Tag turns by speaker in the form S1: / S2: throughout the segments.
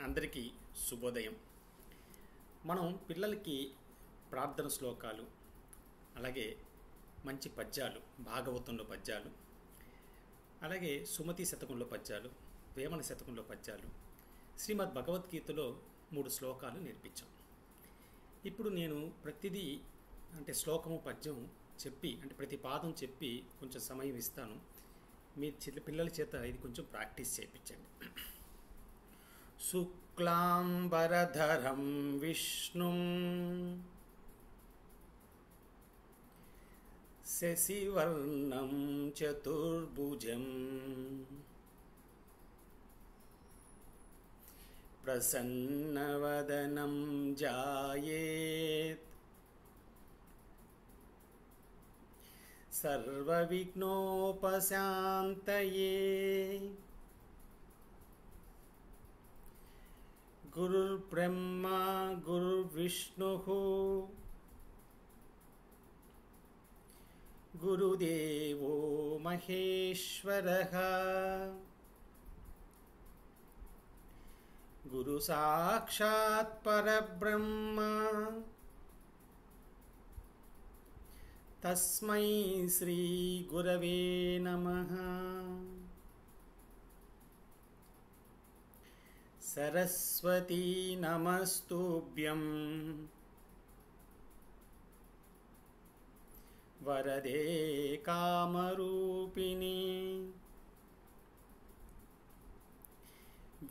S1: అందరికీ శుభోదయం. మనం పిల్లలకి ప్రార్థన శ్లోకాలు, అలాగే మంచి పద్యాలు, భాగవతంలో పద్యాలు, అలాగే సుమతి శతకంలో పద్యాలు, వేమన శతకంలో పద్యాలు, శ్రీమద్ భగవద్గీతలో 3 శ్లోకాలు నేర్పించాం. ఇప్పుడు నేను ప్రతిదీ శ్లోకము పద్యం చెప్పి ప్రతి పాదం చెప్పి కొంచెం సమయం ఇస్తాను. మీ పిల్లల చేత ఇది కొంచెం ప్రాక్టీస్ చేయించండి. శుక్లాంబరధరం విష్ణుం శశివర్ణం చతుర్భుజం ప్రసన్నవదనం ధ్యాయేత్ సర్వవిఘ్నోపశాంతయే. గురుర్బ్రహ్మా గురుర్విష్ణుః గురుదేవో మహేశ్వరః గురు సాక్షాత్ పరబ్రహ్మ తస్మై శ్రీ గురవే నమః. సరస్వతీ నమస్తుభ్యం వరదే కామరూపిణి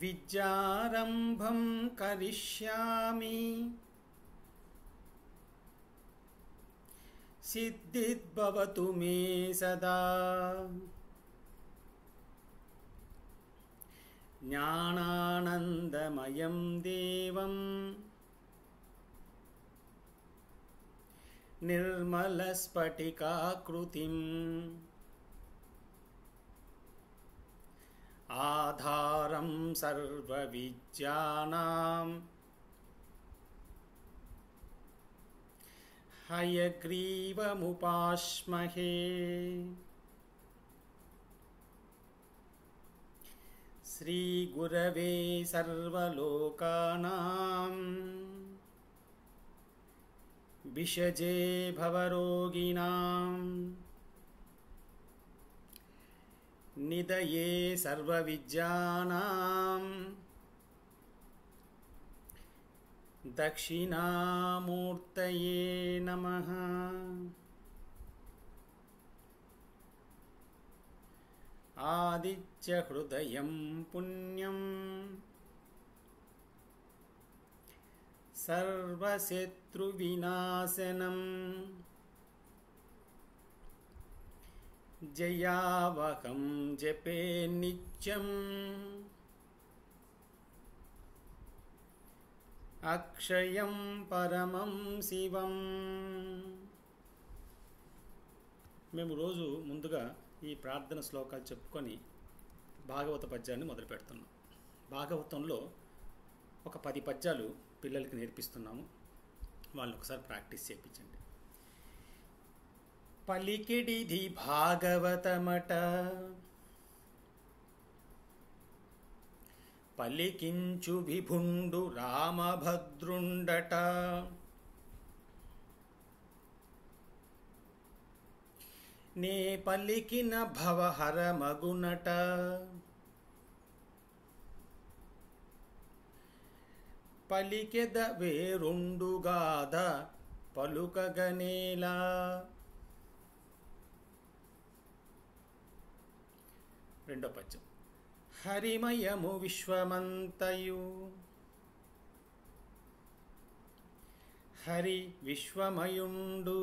S1: విద్యారంభం కరిష్యామి సిద్ధిర్భవతు మే సదా. జ్ఞానానందమయం దేవం నిర్మలస్ఫటికాకృతిం ఆధారం సర్వవిద్యానాం హయగ్రీవముపాస్మహే. శ్రీ గురవే సర్వలోకానాం విషజే భవరోగిణాం నిదయే సర్వవిద్యానాం దక్షిణామూర్తయే నమః. ఆదిత్య హృదయం పుణ్యం సర్వశత్రువినాశనం జయావహం జపే నిత్యం అక్షయం పరమం శివం. మేము రోజు ముందుగా ఈ ప్రార్థన శ్లోకాలు చెప్పుకొని భాగవత పద్యాన్ని మొదలు పెడుతున్నాం. భాగవతంలో ఒక 10 పద్యాలు పిల్లలకి నేర్పిస్తున్నాము. వాళ్ళు ఒకసారి ప్రాక్టీస్ చేయించండి. పలికిడిది భాగవతమట పలికించు విభుండు రామభద్రుండట నే పలికిన భవహర మగునట పలికెద వేరుండుగాద పలుకగనేలా. రెండో పద్యం. హరిమయము విశ్వమంతయు హరి విశ్వమయుండు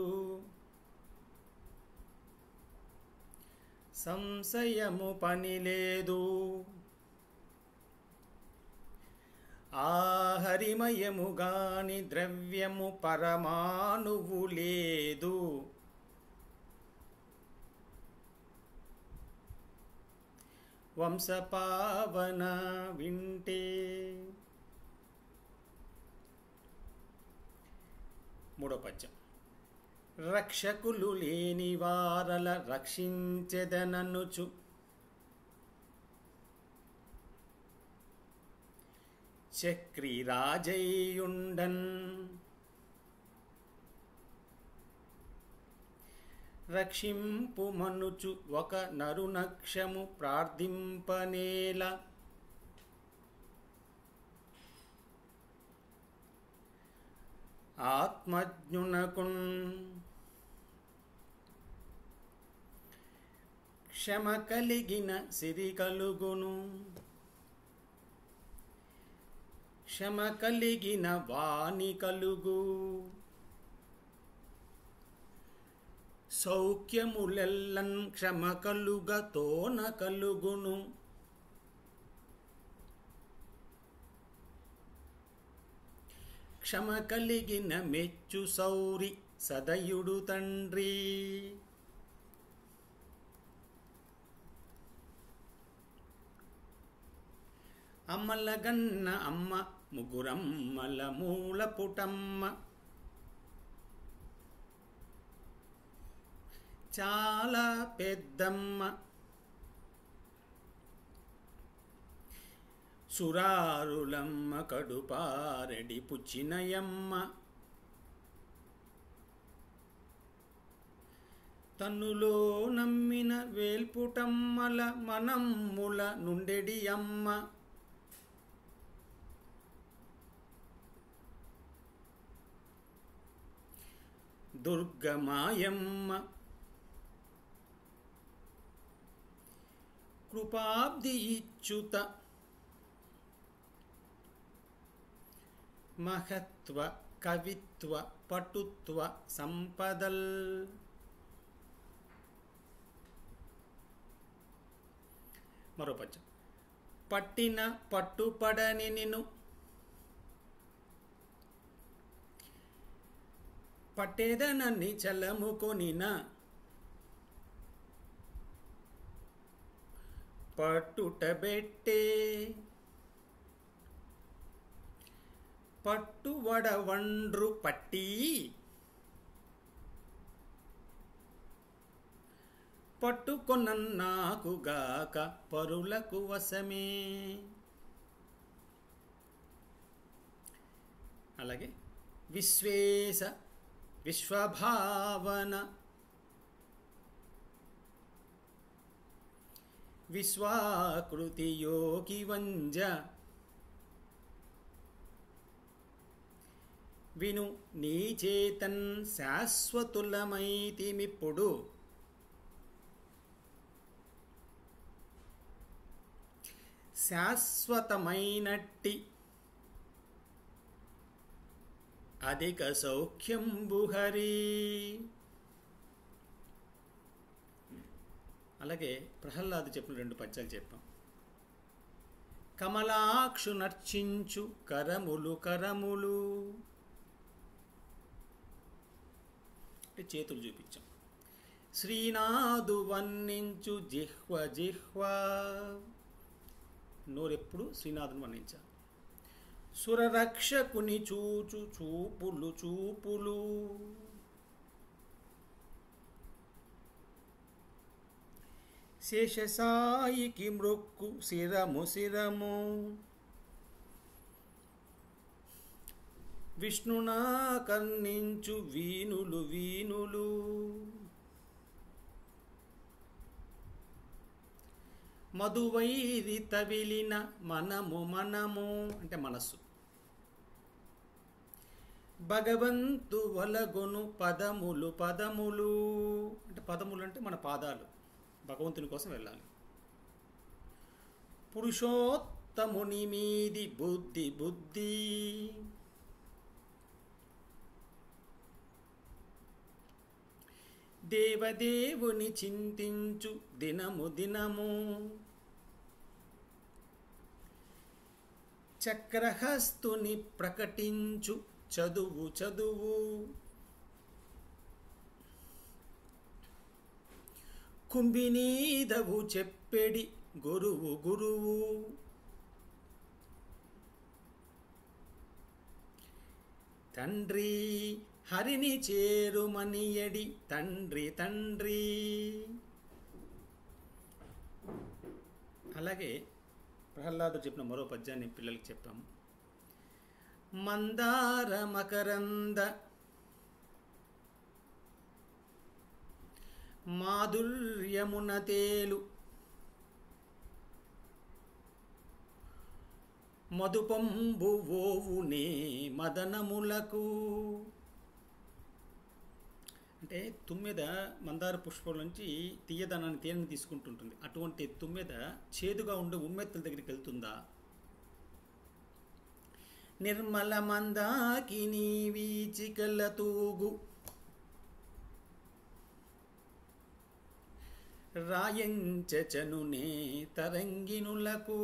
S1: సంశయము పనిలేదు ఆ హరిమయము గాని ద్రవ్యము పరమాణువు లేదు. వంశపావన వింటే. మూడో పద్యం. రక్షకులు లేని వారల రక్షించెదననుచు చక్రి రాజయ్యుండన్ రక్షింపు మనుచు ఒక నరునక్షము ప్రార్థింపనేల ఆత్మజ్ఞునకున్ క్షమ కలిగిన సిరి కలుగును క్షమ కలిగిన వాణి కలుగు సౌఖ్యములెల్లన్ క్షమ కలుగ తోన కలుగును క్షమ కలిగిన మెచ్చు సౌరి సదయుడు తండ్రి అమ్మలగన్న అమ్మ ముగురమ్మల మూల పుటమ్మ చాలా పెద్దమ్మ సురారులమ్మ కడుపారెడి పుచ్చినయమ్మ తన్నులో నమ్మిన వేల్పుటమ్మల మనమ్ముల నుండెడి అమ్మ దుర్గమాయమ్మ కృపాబ్ది ఇచ్చుత మహత్వ కవిత్వ పటుత్వ సంపదల్ మరో పద్యం పట్టిన పట్టుపడని నిను పట్టేదనని చలముకొనిన పట్టుటబెట్టే పట్టువడవండ్రు పట్టి పట్టుకొనన్నాకుగాక పరులకు వశమే. అలాగే విశ్వేశ విశ్వభావన విశ్వాకృతి యోగి వంజ విను నీచేతన్ శాశ్వతులమైతిమిప్పుడు శాశ్వతమైనట్టి అధిక సౌఖ్యంబుహరి. అలాగే ప్రహ్లాదు చెప్పిన 2 పద్యాలు చెప్పాం. కమలాక్షు నర్చించు కరములు కరములు అంటే చేతులు చూపించాం. శ్రీనాథు వర్ణించు జిహ్వ జిహ్వ నోరెప్పుడు శ్రీనాథుని వర్ణించాలి. సురరక్షకుని చూచు చూపులు చూపులు శేషసాయికి మృక్కు శిరము శిరము విష్ణునా కర్ణించు వీనులు వీనులు మధువైరి తవిలిన మనము మనము అంటే మనస్సు భగవంతు వలగొను పదములు పదములు అంటే పదములు అంటే మన పాదాలు భగవంతుని కోసం వెళ్ళాలి. పురుషోత్తముని మీది బుద్ధి బుద్ధి దేవదేవుని చింతించు దినము దినము చక్రహస్తుని ప్రకటించు చదువు చదువు కుంభినీదవు చెప్పెడి గురువు గురువు తండ్రి హరిని చేరుమనియడి తండ్రి తండ్రి. అలాగే ప్రహ్లాదు చెప్పిన మరో పద్యాన్ని పిల్లలకి చెప్పాము. మందార మకరంద మాధుర్యమున తేలు మధుపంబు ఓవునే మదనములకు. అంటే తుమ్మెద మందార పుష్పం నుంచి తీయదనాన్ని తేనెని తీసుకుంటుంటుంది. అటువంటి తుమ్మెద చేదుగా ఉండే ఉమ్మెత్తల దగ్గరికి వెళ్తుందా? నిర్మల మందాకిని వీచికల తూగు రాయంచనునే తరంగినులకు.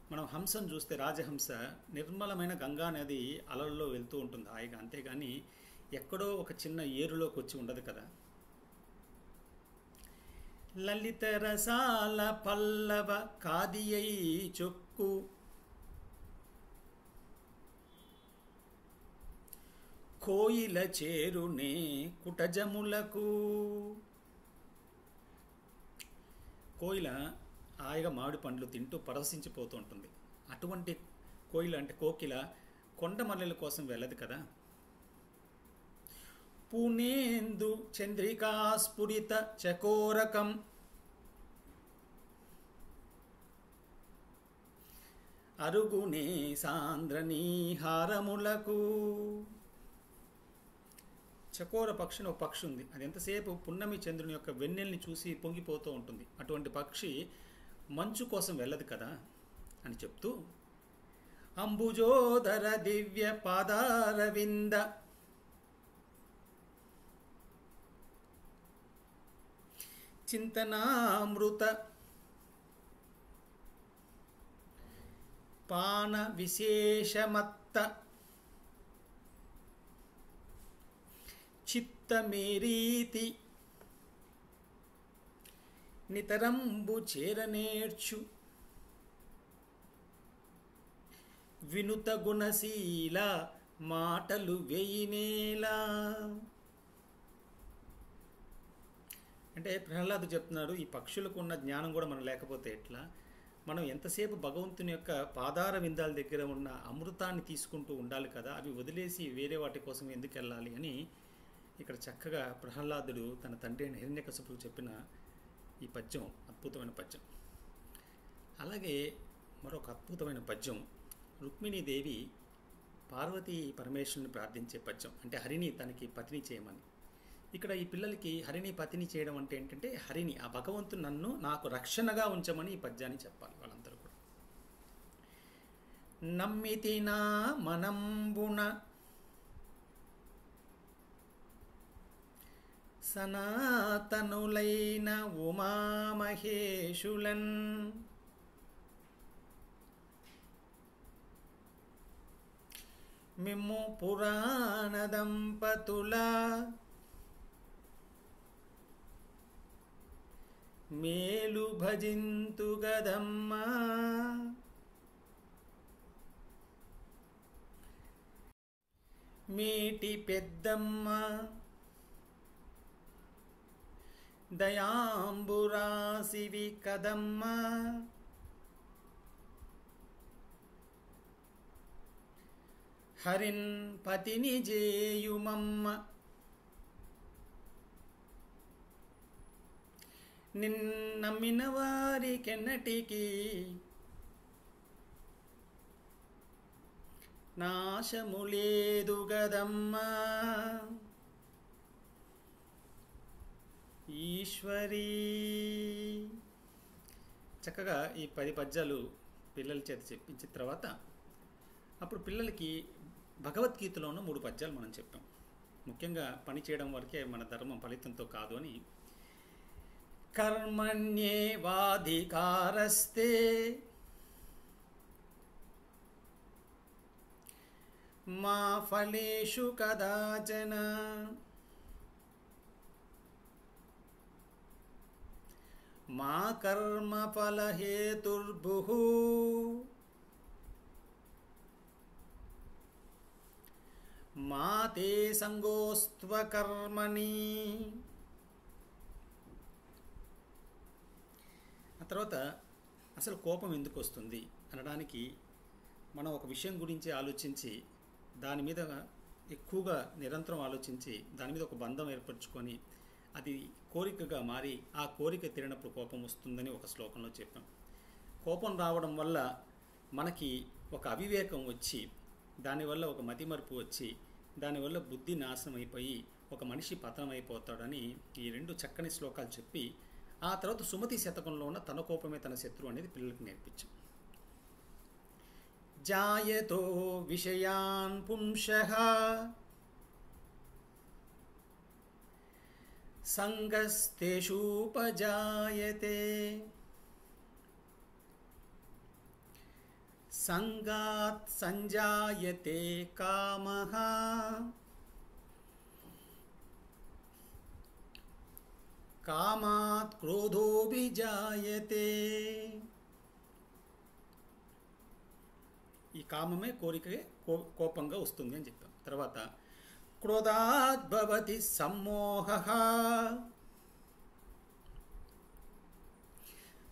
S1: మనం హంసను చూస్తే రాజహంస నిర్మలమైన గంగా నది అలల్లో వెళ్తూ ఉంటుంది హాయిగా, అంతేగాని ఎక్కడో ఒక చిన్న ఏరులోకి వచ్చి ఉండదు కదా. లలిత రసాల పల్లవ కాదియై చొక్కు కోయిల చేరునే కుటజములకు. కోయిల హాయిగా మామిడి పండ్లు తింటూ పరవశించిపోతూ ఉంటుంది. అటువంటి కోయిల అంటే కోకిల కొండమల్లెల కోసం వెళ్ళదు కదా. పూనేందు చంద్రికాస్ఫురిత చకోరకం అరుగునే సాంద్రనీ హారములకు. చకోర పక్షి అని ఒక పక్షి ఉంది. అది ఎంతసేపు పున్నమి చంద్రుని యొక్క వెన్నెల్ని చూసి పొంగిపోతూ ఉంటుంది. అటువంటి పక్షి మంచు కోసం వెళ్ళదు కదా అని చెప్తూ, అంబుజోదర దివ్య పాదారవింద చింతనామృత పాన విశేషమత్త చిత్తమేరీతి నితరంబు చేరనేర్చు వినుత గుణశీల మాటలు వేయినేలా. అంటే ప్రహ్లాదు చెప్తున్నాడు, ఈ పక్షులకు ఉన్న జ్ఞానం కూడా మనం లేకపోతే ఎట్లా? మనం ఎంతసేపు భగవంతుని యొక్క పాదార విందాల దగ్గర ఉన్న అమృతాన్ని తీసుకుంటూ ఉండాలి కదా, అవి వదిలేసి వేరే వాటి కోసం ఎందుకు వెళ్ళాలి అని ఇక్కడ చక్కగా ప్రహ్లాదుడు తన తండ్రి అయిన హిరణ్యకశిపుకు చెప్పిన ఈ పద్యం అద్భుతమైన పద్యం. అలాగే మరొక అద్భుతమైన పద్యం రుక్మిణీదేవి పార్వతీ పరమేశ్వరుని ప్రార్థించే పద్యం. అంటే హరిని తనకి పతిని చేయమని. ఇక్కడ ఈ పిల్లలకి హరిని పతిని చేయడం అంటే ఏంటంటే, హరిని ఆ భగవంతుడు నన్ను నాకు రక్షణగా ఉంచమని ఈ పద్యాన్ని చెప్పాలి వాళ్ళందరూ కూడా. నమ్మితినా మనంబున సనాతనులైన ఉమామహేషులన్ మిమ్ము పురాణ దంపతుల మేలు భజింతు గదమ్మా. మేటి పెద్దమ్మ దయాంబురాసివి కదమ్మా. హరిన్ పతిని జేయుమమ్మ నిన్నమ్మిన వారికెన్నటికి నాశములేదు గదమ్మా. ఈశ్వరీ. చక్కగా ఈ 10 పద్యాలు పిల్లల చేత చెప్పించిన తర్వాత అప్పుడు పిల్లలకి భగవద్గీతలోనూ 3 పద్యాలు మనం చెప్పాం. ముఖ్యంగా పని చేయడం వరకే మన ధర్మం, ఫలితంతో కాదు అని. కర్మణ్యేవాధికారస్తే మా ఫలేషు కదాచన మా కర్మ ఫలహేతుర్భుః మా తే సంగోస్త్వ కర్మణి. ఆ తర్వాత అసలు కోపం ఎందుకు వస్తుంది అనడానికి మనం ఒక విషయం గురించి ఆలోచించి దాని మీద ఎక్కువగా నిరంతరం ఆలోచించి దాని మీద ఒక బంధం ఏర్పరచుకొని అది కోరికగా మారి ఆ కోరిక తీరినప్పుడు కోపం వస్తుందని ఒక శ్లోకంలో చెప్పాం. కోపం రావడం వల్ల మనకి ఒక అవివేకం వచ్చి దానివల్ల ఒక మతిమరుపు వచ్చి దానివల్ల బుద్ధి నాశనం అయిపోయి ఒక మనిషి పతనం అయిపోతాడని ఈ 2 చక్కని శ్లోకాలు చెప్పి ఆ తర్వాత సుమతి శతకంలో ఉన్న తన కోపమే తన శత్రువు అనేది పిల్లలకు నేర్పించాం. జాయతో విషయాన్ పుంసః సంగస్తేషూపజాయతే సంగాత్ సంజాయతే కామః కామాత్ క్రోధోభిజాయతే. ఈ కామమే కోరికే కోపంగా వస్తుంది అని చెప్పాం. తర్వాత క్రోధాత్ భవతి సమ్మోహః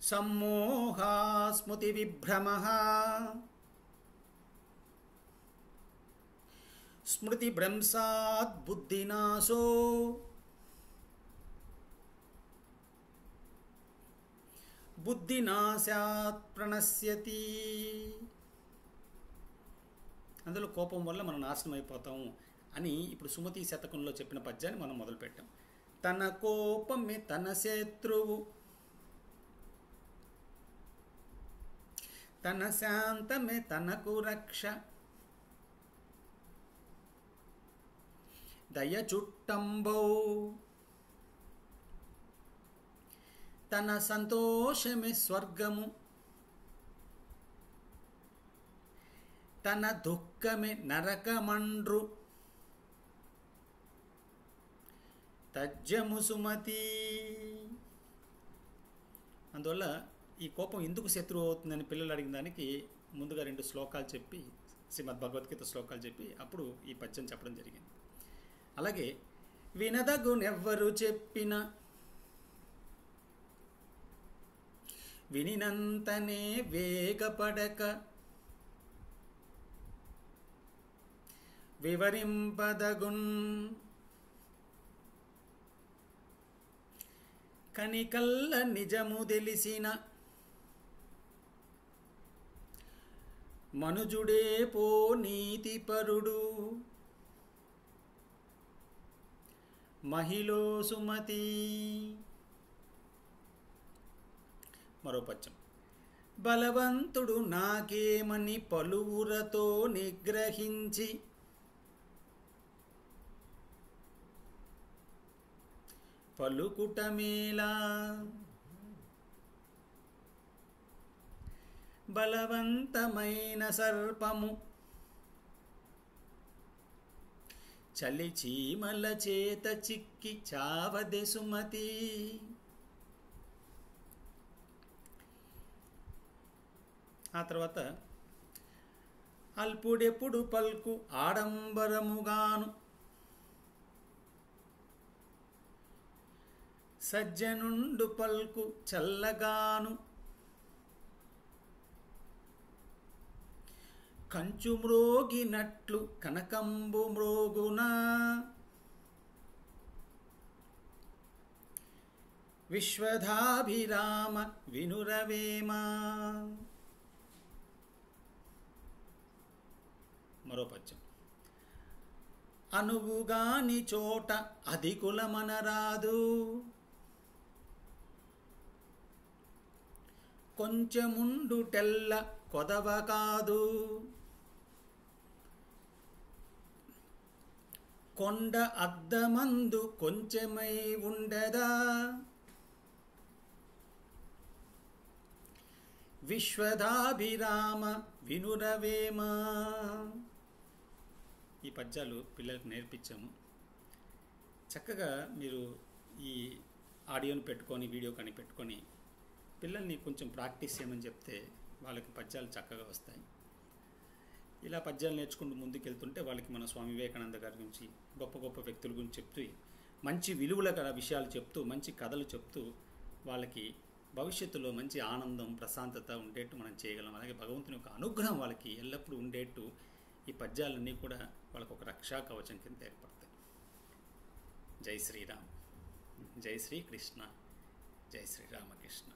S1: సమ్మోహా స్మృతి విభ్రమః స్మృతి భ్రంశాత్ బుద్ధినాశో బుద్ధినాశాత్ ప్రణశ్యతి. అందులో కోపం వల్ల మనం నాశనం అయిపోతాము అని ఇప్పుడు సుమతి శతకంలో చెప్పిన పద్యాన్ని మనం మొదలుపెట్టాం. తన కోపమే తన శత్రువు, తన శాంతమే తనకు రక్ష, దయ చుట్టంబౌ, తన సంతోషమే స్వర్గము, తన దుఃఖమే నరకమండ్రు, తజ్జము సుమతి. అందువల్ల ఈ కోపం ఎందుకు శత్రువు అవుతుందని పిల్లలు అడిగిన దానికి ముందుగా 2 శ్లోకాలు చెప్పి శ్రీమద్ భగవద్గీత శ్లోకాలు చెప్పి అప్పుడు ఈ పద్యం చెప్పడం జరిగింది. అలాగే వినదగునెవ్వరు చెప్పిన వినినంతనే వేగపడక వివరింపదగున్ కనికల్ల నిజము తెలిసిన మనుజుడే పో నీతిపరుడు మహిళో సుమతి. మరో పద్యం. బలవంతుడు నాకేమని పలువురతో నిగ్రహించి పలుకుటమేలా, బలవంతమైన సర్పము చలి చీమల చేత చిక్కి చావదె సుమతి. ఆ తర్వాత అల్పుడెప్పుడు పల్కు ఆడంబరముగాను సజ్జనుండు పల్కు చల్లగాను కంచు మ్రోగినట్లు కనకంబు మ్రోగునా విశ్వధాభిరామ వినురవేమా. మరో పద్యం. అనువుగాని చోట అధికులమనరాదు, కొంచెముండుటెల్ల కొదవ కాదు, కొండ అద్దమందు కొంచెమై ఉండదా విశ్వదాభిరామ వినురవేమా. ఈ పద్యాలు పిల్లలకు నేర్పించాము. చక్కగా మీరు ఈ ఆడియోని పెట్టుకొని వీడియో కానీ పెట్టుకొని పిల్లల్ని కొంచెం ప్రాక్టీస్ చేయమని చెప్తే వాళ్ళకి పద్యాలు చక్కగా వస్తాయి. ఇలా పద్యాలు నేర్చుకుంటూ ముందుకెళ్తుంటే వాళ్ళకి మన స్వామి వివేకానంద గారి గురించి గొప్ప గొప్ప వ్యక్తుల గురించి చెప్తూ మంచి విలువల గల విషయాలు చెప్తూ మంచి కథలు చెప్తూ వాళ్ళకి భవిష్యత్తులో మంచి ఆనందం, ప్రశాంతత ఉండేట్టు మనం చేయగలం. అలాగే భగవంతుని యొక్క అనుగ్రహం వాళ్ళకి ఎల్లప్పుడూ ఉండేట్టు ఈ పద్యాలన్నీ కూడా వాళ్ళకు ఒక రక్షా కవచం కింద ఏర్పడతాయి. జై శ్రీరామ్, జై శ్రీకృష్ణ, జై శ్రీరామకృష్ణ.